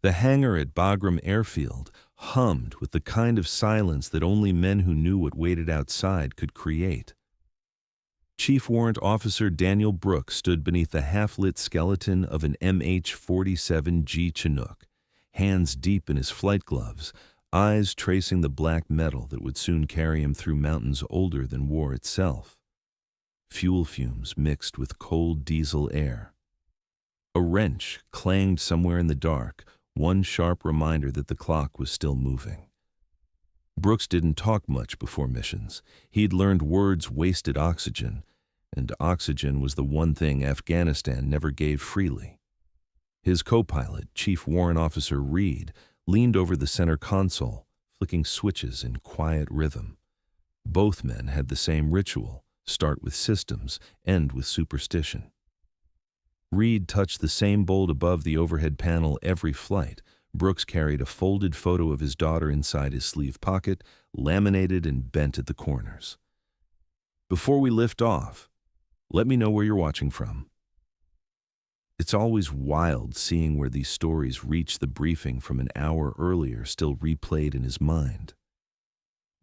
The hangar at Bagram Airfield hummed with the kind of silence that only men who knew what waited outside could create. Chief Warrant Officer Daniel Brooks stood beneath the half-lit skeleton of an MH-47G Chinook, hands deep in his flight gloves, eyes tracing the black metal that would soon carry him through mountains older than war itself. Fuel fumes mixed with cold diesel air. A wrench clanged somewhere in the dark, one sharp reminder that the clock was still moving. Brooks didn't talk much before missions. He'd learned words wasted oxygen, and oxygen was the one thing Afghanistan never gave freely. His co-pilot, Chief Warrant Officer Reed, leaned over the center console, flicking switches in quiet rhythm. Both men had the same ritual: start with systems, end with superstition. Reed touched the same bolt above the overhead panel every flight. Brooks carried a folded photo of his daughter inside his sleeve pocket, laminated and bent at the corners. "Before we lift off, let me know where you're watching from." It's always wild seeing where these stories reach the briefing from an hour earlier still replayed in his mind.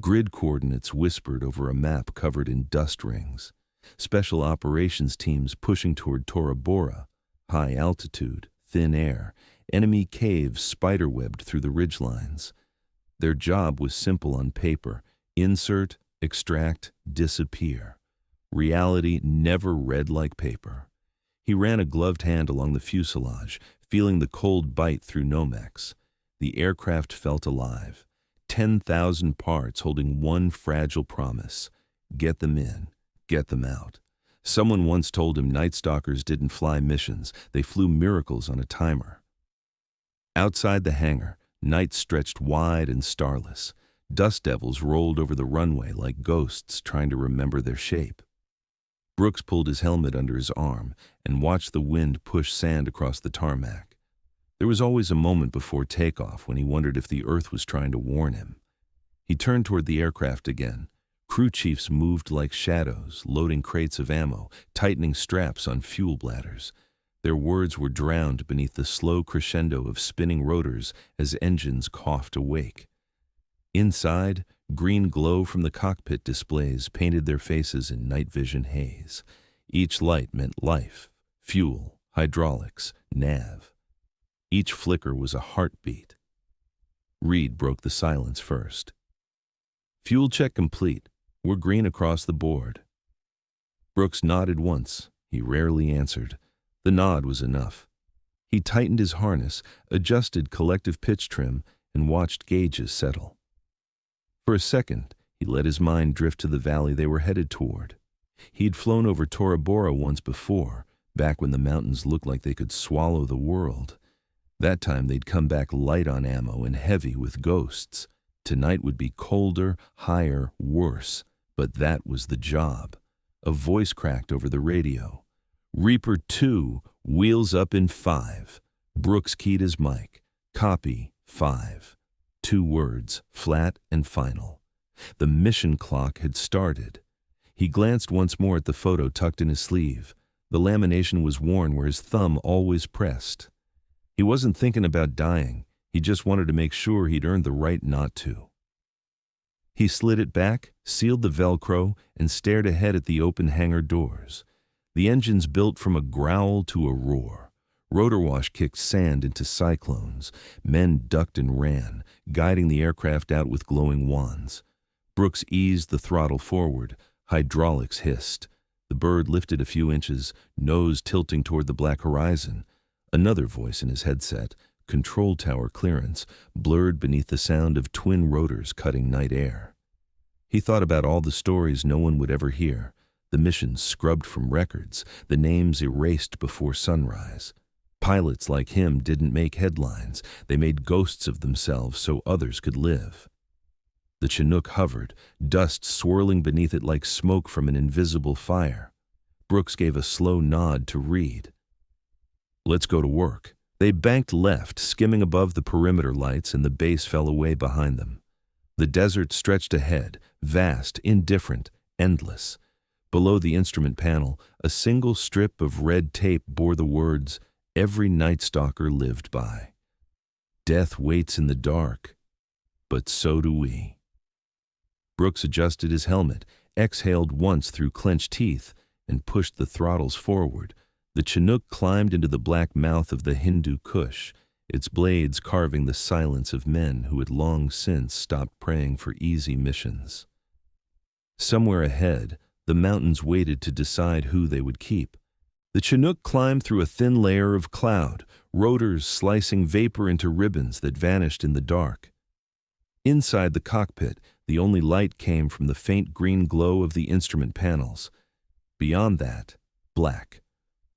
Grid coordinates whispered over a map covered in dust rings. Special operations teams pushing toward Tora Bora, high altitude, thin air, enemy caves spiderwebbed through the ridgelines. Their job was simple on paper: insert, extract, disappear. Reality never read like paper. He ran a gloved hand along the fuselage, feeling the cold bite through Nomex. The aircraft felt alive. 10,000 parts holding one fragile promise: get them in, get them out. Someone once told him Night Stalkers didn't fly missions, they flew miracles on a timer. Outside the hangar, night stretched wide and starless. Dust devils rolled over the runway like ghosts trying to remember their shape. Brooks pulled his helmet under his arm and watched the wind push sand across the tarmac. There was always a moment before takeoff when he wondered if the earth was trying to warn him. He turned toward the aircraft again. Crew chiefs moved like shadows, loading crates of ammo, tightening straps on fuel bladders. Their words were drowned beneath the slow crescendo of spinning rotors as engines coughed awake. Inside, green glow from the cockpit displays painted their faces in night vision haze. Each light meant life, fuel, hydraulics, nav. Each flicker was a heartbeat. Reed broke the silence first. "Fuel check complete. We're green across the board." Brooks nodded once. He rarely answered. The nod was enough. He tightened his harness, adjusted collective pitch trim, and watched gauges settle. For a second, he let his mind drift to the valley they were headed toward. He'd flown over Tora Bora once before, back when the mountains looked like they could swallow the world. That time they'd come back light on ammo and heavy with ghosts. Tonight would be colder, higher, worse. But that was the job. A voice cracked over the radio. "Reaper 2, wheels up in 5. Brooks keyed his mic. "Copy, 5. 2 words, flat and final. The mission clock had started. He glanced once more at the photo tucked in his sleeve. The lamination was worn where his thumb always pressed. He wasn't thinking about dying. He just wanted to make sure he'd earned the right not to. He slid it back, sealed the Velcro, and stared ahead at the open hangar doors. The engines built from a growl to a roar. Rotor wash kicked sand into cyclones. Men ducked and ran, guiding the aircraft out with glowing wands. Brooks eased the throttle forward. Hydraulics hissed. The bird lifted a few inches, nose tilting toward the black horizon. Another voice in his headset, control tower clearance, blurred beneath the sound of twin rotors cutting night air. He thought about all the stories no one would ever hear, the missions scrubbed from records, the names erased before sunrise. Pilots like him didn't make headlines. They made ghosts of themselves so others could live. The Chinook hovered, dust swirling beneath it like smoke from an invisible fire. Brooks gave a slow nod to Reed. "Let's go to work." They banked left, skimming above the perimeter lights, and the base fell away behind them. The desert stretched ahead, vast, indifferent, endless. Below the instrument panel, a single strip of red tape bore the words, "Every Night Stalker lived by." Death waits in the dark, but so do we. Brooks adjusted his helmet, exhaled once through clenched teeth, and pushed the throttles forward. The Chinook climbed into the black mouth of the Hindu Kush, its blades carving the silence of men who had long since stopped praying for easy missions. Somewhere ahead, the mountains waited to decide who they would keep. The Chinook climbed through a thin layer of cloud, rotors slicing vapor into ribbons that vanished in the dark. Inside the cockpit, the only light came from the faint green glow of the instrument panels. Beyond that, black,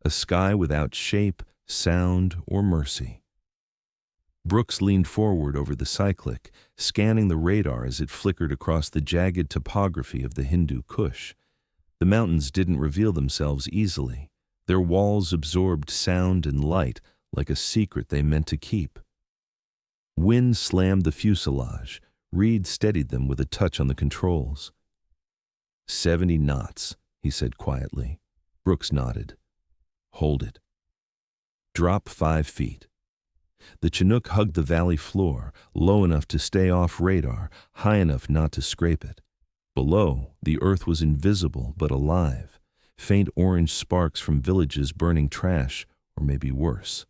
a sky without shape, sound, or mercy. Brooks leaned forward over the cyclic, scanning the radar as it flickered across the jagged topography of the Hindu Kush. The mountains didn't reveal themselves easily. Their walls absorbed sound and light like a secret they meant to keep. Wind slammed the fuselage. Reed steadied them with a touch on the controls. 70 knots, he said quietly. Brooks nodded. Hold it. Drop 5 feet. The Chinook hugged the valley floor, low enough to stay off radar, high enough not to scrape it. Below, the earth was invisible but alive. Faint orange sparks from villages burning trash, or maybe worse.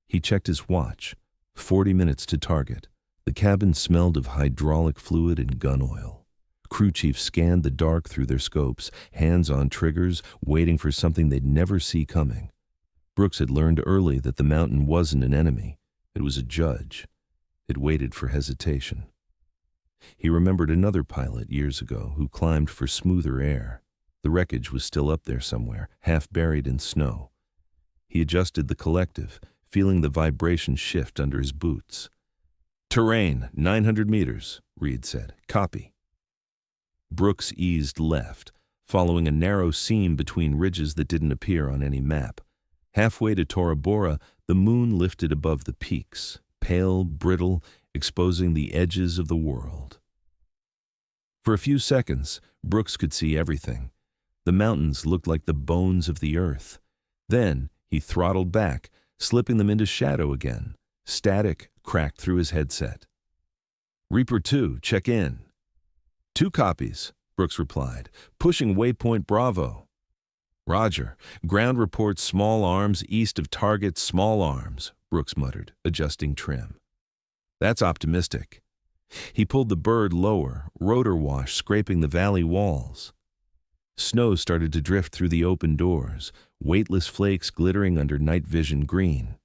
He checked his watch. 40 minutes to target. The cabin smelled of hydraulic fluid and gun oil. Crew chiefs scanned the dark through their scopes, hands on triggers, waiting for something they'd never see coming. Brooks had learned early that the mountain wasn't an enemy. It was a judge. It waited for hesitation. He remembered another pilot years ago who climbed for smoother air. The wreckage was still up there somewhere, half buried in snow. He adjusted the collective, feeling the vibration shift under his boots. Terrain, 900 meters, Reed said. Copy. Brooks eased left, following a narrow seam between ridges that didn't appear on any map. Halfway to Tora Bora, the moon lifted above the peaks, pale, brittle, exposing the edges of the world. For a few seconds, Brooks could see everything. The mountains looked like the bones of the earth. Then he throttled back, slipping them into shadow again. Static cracked through his headset. Reaper 2, check in. 2 copies, Brooks replied, pushing waypoint Bravo. Roger. Ground reports small arms east of target small arms, Brooks muttered, adjusting trim. That's optimistic. He pulled the bird lower, rotor wash scraping the valley walls. Snow started to drift through the open doors, weightless flakes glittering under night vision green.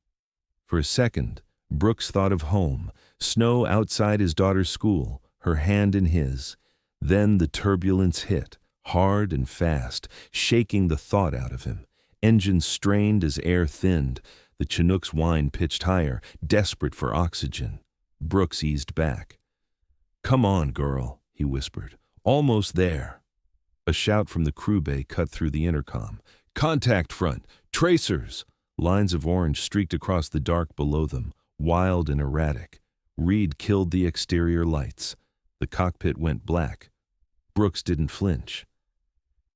For a second, Brooks thought of home, snow outside his daughter's school, her hand in his. Then the turbulence hit, hard and fast, shaking the thought out of him. Engines strained as air thinned. The Chinook's whine pitched higher, desperate for oxygen. Brooks eased back. Come on, girl, he whispered. Almost there. A shout from the crew bay cut through the intercom. Contact front! Tracers! Lines of orange streaked across the dark below them, wild and erratic. Reed killed the exterior lights. The cockpit went black. Brooks didn't flinch.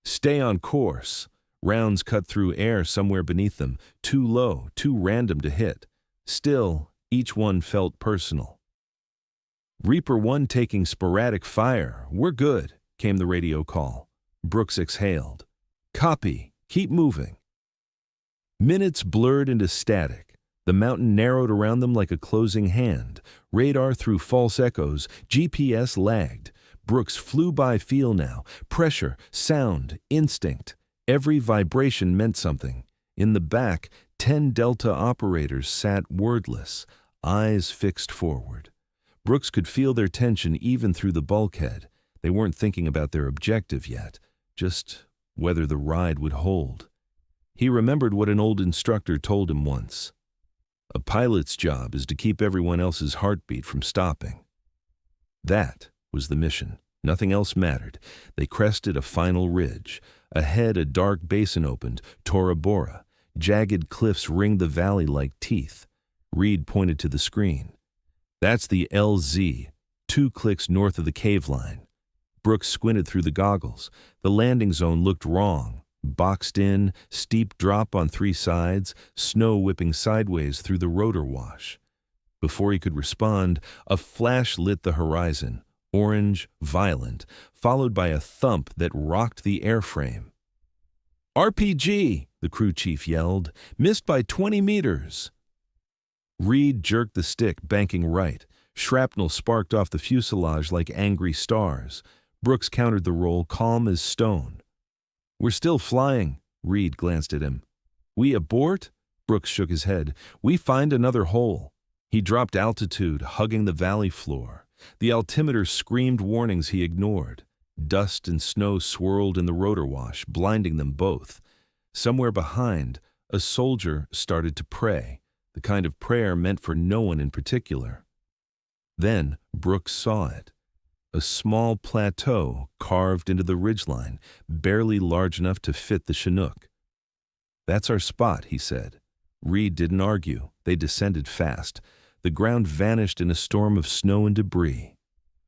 Stay on course. Rounds cut through air somewhere beneath them, too low, too random to hit. Still, each one felt personal. Reaper 1 taking sporadic fire. We're good, came the radio call. Brooks exhaled. Copy. Keep moving. Minutes blurred into static. The mountain narrowed around them like a closing hand. Radar threw false echoes. GPS lagged. Brooks flew by feel now. Pressure, sound, instinct. Every vibration meant something. In the back, 10 Delta operators sat wordless, eyes fixed forward. Brooks could feel their tension even through the bulkhead. They weren't thinking about their objective yet, just whether the ride would hold. He remembered what an old instructor told him once. A pilot's job is to keep everyone else's heartbeat from stopping. That was the mission. Nothing else mattered. They crested a final ridge. Ahead, a dark basin opened, Tora Bora. Jagged cliffs ringed the valley like teeth. Reed pointed to the screen. That's the LZ, 2 clicks north of the cave line. Brooks squinted through the goggles. The landing zone looked wrong. Boxed in, steep drop on 3 sides, snow whipping sideways through the rotor wash. Before he could respond, a flash lit the horizon, orange, violent, followed by a thump that rocked the airframe. "RPG!" the crew chief yelled. "Missed by 20 meters." Reed jerked the stick, banking right. Shrapnel sparked off the fuselage like angry stars. Brooks countered the roll, calm as stone. "We're still flying." Reed glanced at him. "We abort?" Brooks shook his head. "We find another hole." He dropped altitude, hugging the valley floor. The altimeter screamed warnings he ignored. Dust and snow swirled in the rotor wash, blinding them both. Somewhere behind, a soldier started to pray, the kind of prayer meant for no one in particular. Then Brooks saw it. A small plateau carved into the ridgeline, barely large enough to fit the Chinook. "That's our spot," he said. Reed didn't argue. They descended fast. The ground vanished in a storm of snow and debris.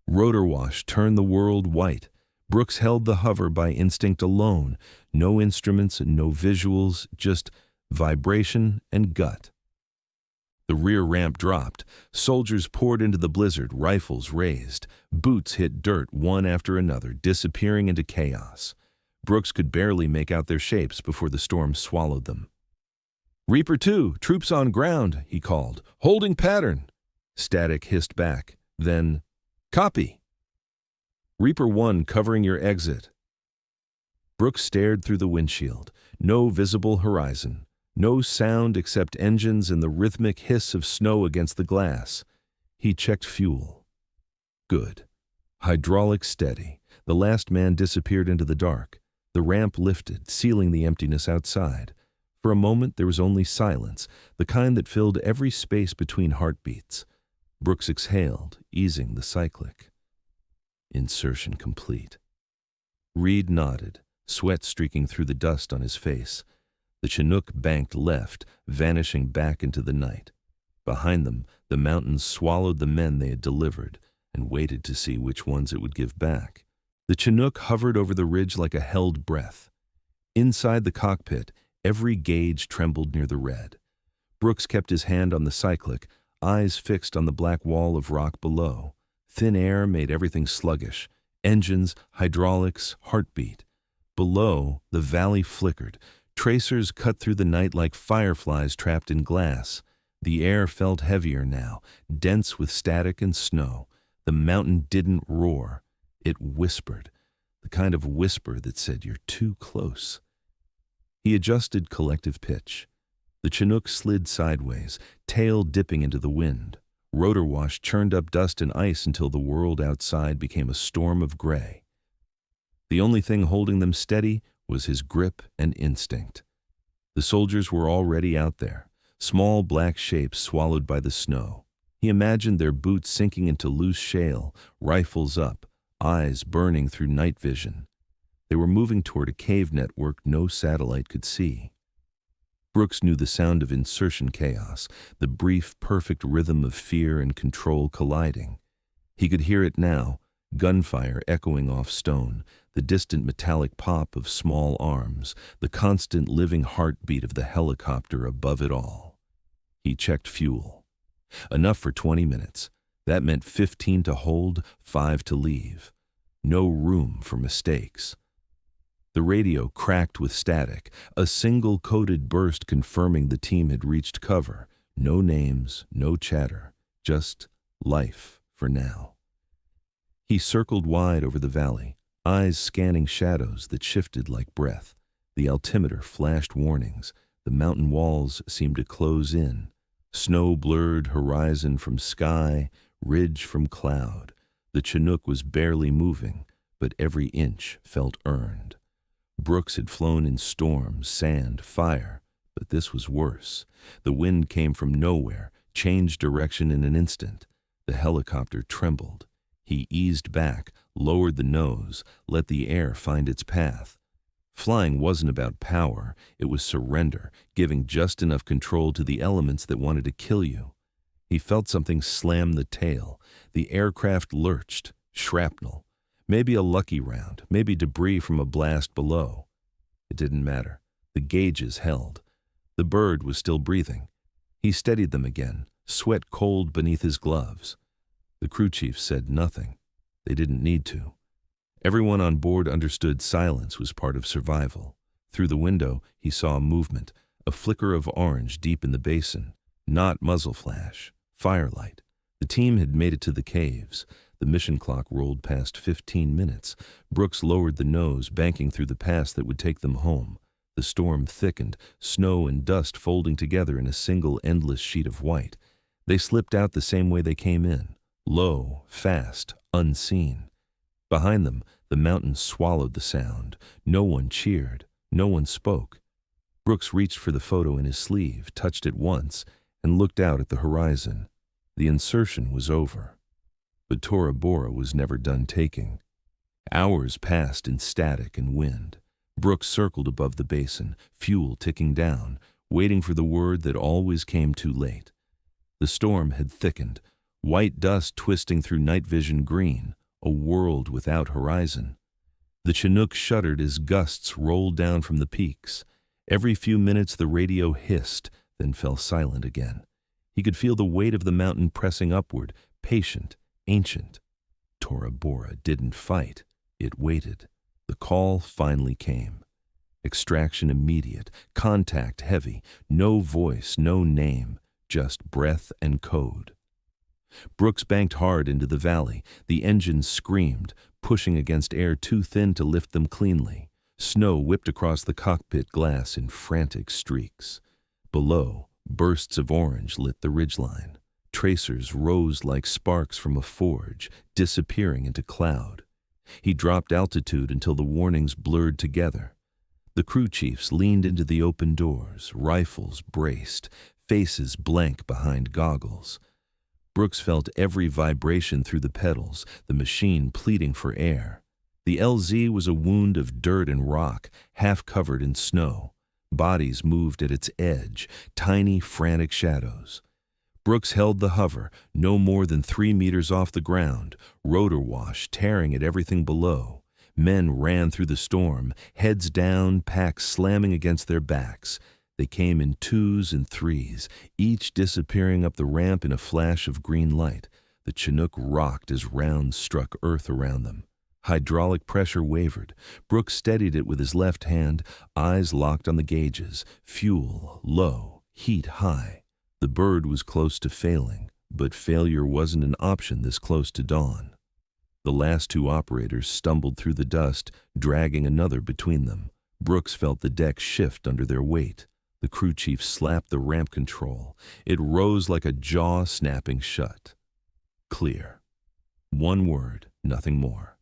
Rotor wash turned the world white. Brooks held the hover by instinct alone. No instruments, no visuals, just vibration and gut. The rear ramp dropped. Soldiers poured into the blizzard, rifles raised. Boots hit dirt one after another, disappearing into chaos. Brooks could barely make out their shapes before the storm swallowed them. "Reaper 2, troops on ground," he called. "Holding pattern." Static hissed back. Then, "Copy." "Reaper 1 covering your exit." Brooks stared through the windshield. No visible horizon. No sound except engines and the rhythmic hiss of snow against the glass. He checked fuel. Good. Hydraulics steady. The last man disappeared into the dark. The ramp lifted, sealing the emptiness outside. For a moment there was only silence, the kind that filled every space between heartbeats. Brooks exhaled, easing the cyclic. Insertion complete. Reed nodded, sweat streaking through the dust on his face. The Chinook banked left, vanishing back into the night. Behind them, the mountains swallowed the men they had delivered and waited to see which ones it would give back. The Chinook hovered over the ridge like a held breath. Inside the cockpit, every gauge trembled near the red. Brooks kept his hand on the cyclic, eyes fixed on the black wall of rock below. Thin air made everything sluggish. Engines, hydraulics, heartbeat. Below, the valley flickered. Tracers cut through the night like fireflies trapped in glass. The air felt heavier now, dense with static and snow. The mountain didn't roar. It whispered, the kind of whisper that said you're too close. He adjusted collective pitch. The Chinook slid sideways, tail dipping into the wind. Rotor wash churned up dust and ice until the world outside became a storm of gray. The only thing holding them steady was his grip and instinct. The soldiers were already out there, small black shapes swallowed by the snow. He imagined their boots sinking into loose shale, rifles up, eyes burning through night vision. They were moving toward a cave network no satellite could see. Brooks knew the sound of insertion chaos, the brief, perfect rhythm of fear and control colliding. He could hear it now, gunfire echoing off stone, the distant metallic pop of small arms, the constant living heartbeat of the helicopter above it all. He checked fuel. Enough for 20 minutes. That meant 15 to hold, 5 to leave. No room for mistakes. The radio cracked with static, a single coded burst confirming the team had reached cover. No names, no chatter, just life for now. He circled wide over the valley, eyes scanning shadows that shifted like breath. The altimeter flashed warnings. The mountain walls seemed to close in. Snow blurred horizon from sky, ridge from cloud. The Chinook was barely moving, but every inch felt earned. Brooks had flown in storms, sand, fire, but this was worse. The wind came from nowhere, changed direction in an instant. The helicopter trembled. He eased back, lowered the nose, let the air find its path. Flying wasn't about power, it was surrender, giving just enough control to the elements that wanted to kill you. He felt something slam the tail. The aircraft lurched, shrapnel. Maybe a lucky round, maybe debris from a blast below. It didn't matter. The gauges held. The bird was still breathing. He steadied them again, sweat cold beneath his gloves. The crew chief said nothing. They didn't need to. Everyone on board understood silence was part of survival. Through the window, he saw a movement, a flicker of orange deep in the basin. Not muzzle flash, firelight. The team had made it to the caves. The mission clock rolled past 15 minutes. Brooks lowered the nose, banking through the pass that would take them home. The storm thickened, snow and dust folding together in a single endless sheet of white. They slipped out the same way they came in, low, fast, unseen. Behind them, the mountains swallowed the sound. No one cheered. No one spoke. Brooks reached for the photo in his sleeve, touched it once, and looked out at the horizon. The insertion was over. But Tora Bora was never done taking. Hours passed in static and wind. Brooks circled above the basin, fuel ticking down, waiting for the word that always came too late. The storm had thickened, white dust twisting through night vision green, a world without horizon. The Chinook shuddered as gusts rolled down from the peaks. Every few minutes the radio hissed, then fell silent again. He could feel the weight of the mountain pressing upward, patient, ancient. Tora Bora didn't fight. It waited. The call finally came. Extraction immediate, contact heavy, no voice, no name, just breath and code. Brooks banked hard into the valley. The engines screamed, pushing against air too thin to lift them cleanly. Snow whipped across the cockpit glass in frantic streaks. Below, bursts of orange lit the ridgeline. Tracers rose like sparks from a forge, disappearing into cloud. He dropped altitude until the warnings blurred together. The crew chiefs leaned into the open doors, rifles braced, faces blank behind goggles. Brooks felt every vibration through the pedals, the machine pleading for air. The LZ was a wound of dirt and rock, half covered in snow. Bodies moved at its edge, tiny, frantic shadows. Brooks held the hover, no more than 3 meters off the ground, rotor wash tearing at everything below. Men ran through the storm, heads down, packs slamming against their backs. They came in 2s and 3s, each disappearing up the ramp in a flash of green light. The Chinook rocked as rounds struck earth around them. Hydraulic pressure wavered. Brooks steadied it with his left hand, eyes locked on the gauges. Fuel low, heat high. The bird was close to failing, but failure wasn't an option this close to dawn. The last 2 operators stumbled through the dust, dragging another between them. Brooks felt the deck shift under their weight. The crew chief slapped the ramp control. It rose like a jaw snapping shut. Clear. One word, nothing more.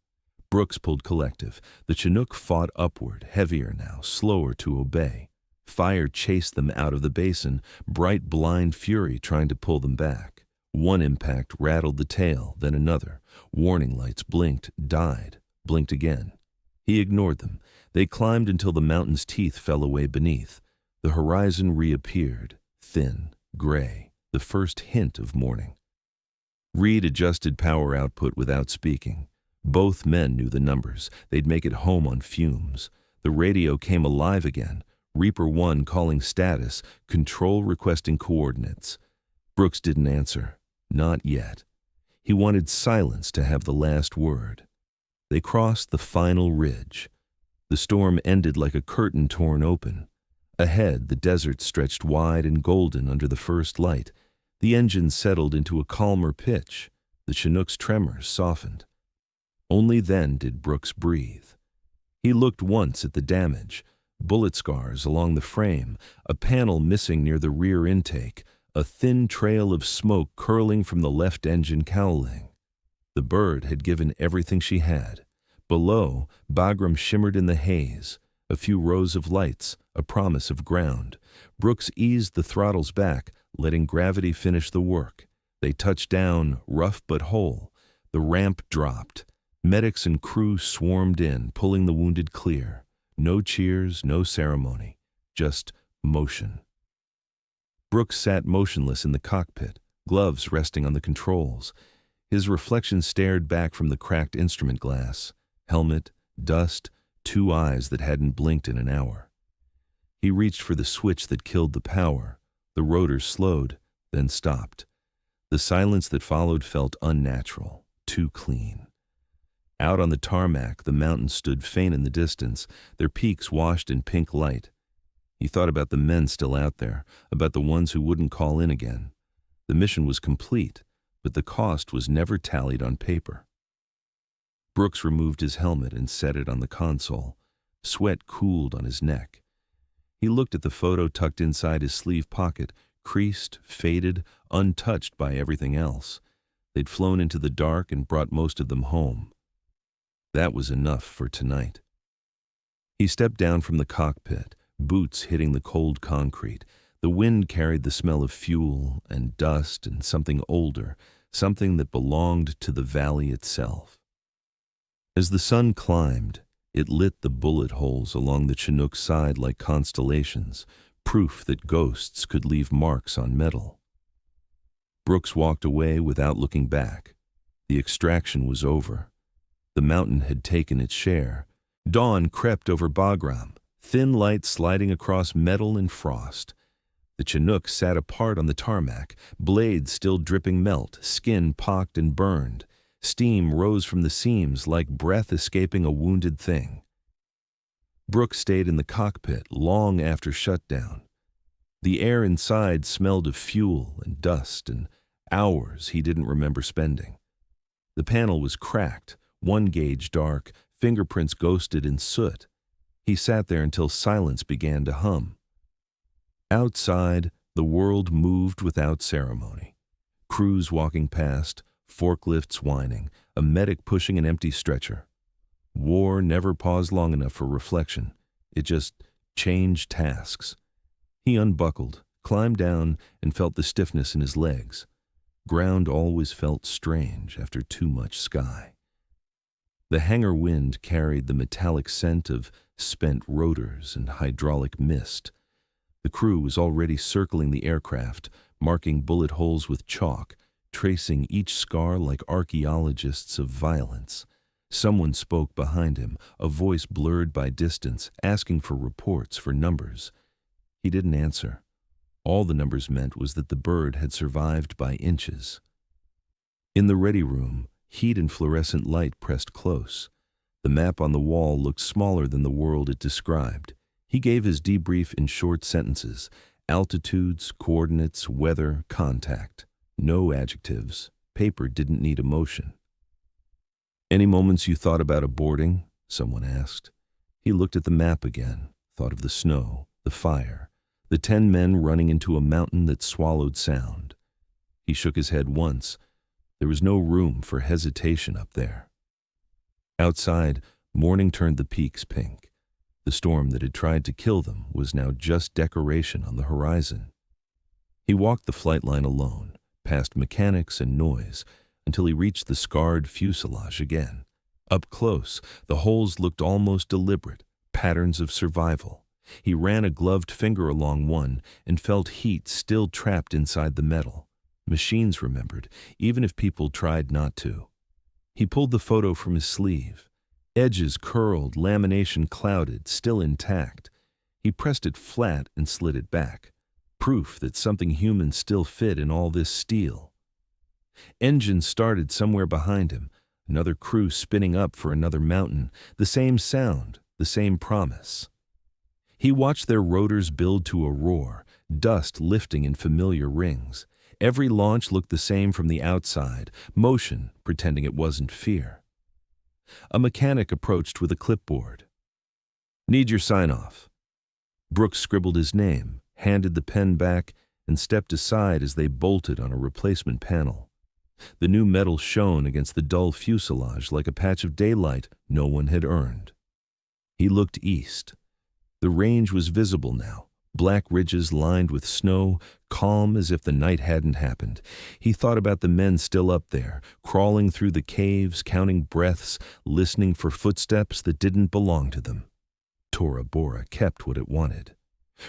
Brooks pulled collective. The Chinook fought upward, heavier now, slower to obey. Fire chased them out of the basin, bright blind fury trying to pull them back. One impact rattled the tail, then another. Warning lights blinked, died, blinked again. He ignored them. They climbed until the mountain's teeth fell away beneath. The horizon reappeared, thin, gray, the first hint of morning. Reed adjusted power output without speaking. Both men knew the numbers. They'd make it home on fumes. The radio came alive again. Reaper 1 calling status, control requesting coordinates. Brooks didn't answer. Not yet. He wanted silence to have the last word. They crossed the final ridge. The storm ended like a curtain torn open. Ahead, the desert stretched wide and golden under the first light. The engine settled into a calmer pitch. The Chinook's tremors softened. Only then did Brooks breathe. He looked once at the damage. Bullet scars along the frame, a panel missing near the rear intake, a thin trail of smoke curling from the left engine cowling. The bird had given everything she had. Below, Bagram shimmered in the haze. A few rows of lights, a promise of ground. Brooks eased the throttles back, letting gravity finish the work. They touched down, rough but whole. The ramp dropped. Medics and crew swarmed in, pulling the wounded clear. No cheers, no ceremony, just motion. Brooks sat motionless in the cockpit, gloves resting on the controls. His reflection stared back from the cracked instrument glass. Helmet, dust, 2 eyes that hadn't blinked in an hour. He reached for the switch that killed the power. The rotors slowed, then stopped. The silence that followed felt unnatural, too clean. Out on the tarmac, the mountains stood faint in the distance, their peaks washed in pink light. He thought about the men still out there, about the ones who wouldn't call in again. The mission was complete, but the cost was never tallied on paper. Brooks removed his helmet and set it on the console. Sweat cooled on his neck. He looked at the photo tucked inside his sleeve pocket, creased, faded, untouched by everything else. They'd flown into the dark and brought most of them home. That was enough for tonight. He stepped down from the cockpit, boots hitting the cold concrete. The wind carried the smell of fuel and dust and something older, something that belonged to the valley itself. As the sun climbed, it lit the bullet holes along the Chinook's side like constellations, proof that ghosts could leave marks on metal. Brooks walked away without looking back. The extraction was over. The mountain had taken its share. Dawn crept over Bagram, thin light sliding across metal and frost. The Chinook sat apart on the tarmac, blades still dripping melt, skin pocked and burned. Steam rose from the seams like breath escaping a wounded thing. Brooks stayed in the cockpit long after shutdown. The air inside smelled of fuel and dust and hours he didn't remember spending. The panel was cracked, one gauge dark, fingerprints ghosted in soot. He sat there until silence began to hum. Outside, the world moved without ceremony. Crews walking past, forklifts whining, a medic pushing an empty stretcher. War never paused long enough for reflection. It just changed tasks. He unbuckled, climbed down, and felt the stiffness in his legs. Ground always felt strange after too much sky. The hangar wind carried the metallic scent of spent rotors and hydraulic mist. The crew was already circling the aircraft, marking bullet holes with chalk, tracing each scar like archaeologists of violence. Someone spoke behind him, a voice blurred by distance, asking for reports, for numbers. He didn't answer. All the numbers meant was that the bird had survived by inches. In the ready room, heat and fluorescent light pressed close. The map on the wall looked smaller than the world it described. He gave his debrief in short sentences: altitudes, coordinates, weather, contact. No adjectives. Paper didn't need emotion. "Any moments you thought about aborting?" someone asked. He looked at the map again, thought of the snow, the fire, the 10 men running into a mountain that swallowed sound. He shook his head once. There was no room for hesitation up there. Outside, morning turned the peaks pink. The storm that had tried to kill them was now just decoration on the horizon. He walked the flight line alone, past mechanics and noise, until he reached the scarred fuselage again. Up close, the holes looked almost deliberate, patterns of survival. He ran a gloved finger along one and felt heat still trapped inside the metal. Machines remembered, even if people tried not to. He pulled the photo from his sleeve. Edges curled, lamination clouded, still intact. He pressed it flat and slid it back. Proof that something human still fit in all this steel. Engines started somewhere behind him, another crew spinning up for another mountain, the same sound, the same promise. He watched their rotors build to a roar, dust lifting in familiar rings. Every launch looked the same from the outside, motion pretending it wasn't fear. A mechanic approached with a clipboard. "Need your sign-off." Brooks scribbled his name, handed the pen back, and stepped aside as they bolted on a replacement panel. The new metal shone against the dull fuselage like a patch of daylight no one had earned. He looked east. The range was visible now, black ridges lined with snow, calm as if the night hadn't happened. He thought about the men still up there, crawling through the caves, counting breaths, listening for footsteps that didn't belong to them. Tora Bora kept what it wanted.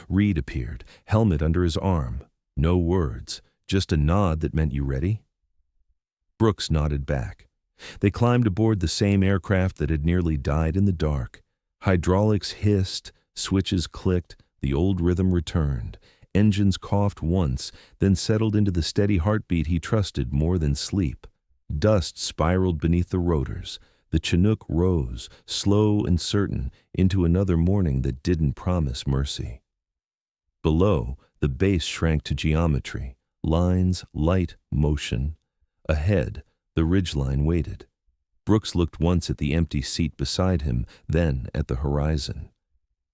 Reed appeared, helmet under his arm. No words, just a nod that meant "You ready?" Brooks nodded back. They climbed aboard the same aircraft that had nearly died in the dark. Hydraulics hissed, switches clicked, the old rhythm returned. Engines coughed once, then settled into the steady heartbeat he trusted more than sleep. Dust spiraled beneath the rotors. The Chinook rose, slow and certain, into another morning that didn't promise mercy. Below, the base shrank to geometry, lines, light, motion. Ahead, the ridgeline waited. Brooks looked once at the empty seat beside him, then at the horizon.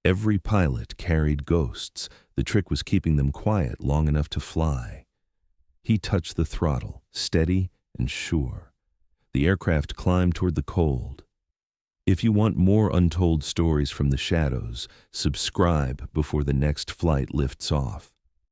Every pilot carried ghosts. The trick was keeping them quiet long enough to fly. He touched the throttle, steady and sure. The aircraft climbed toward the cold. If you want more untold stories from the shadows, subscribe before the next flight lifts off.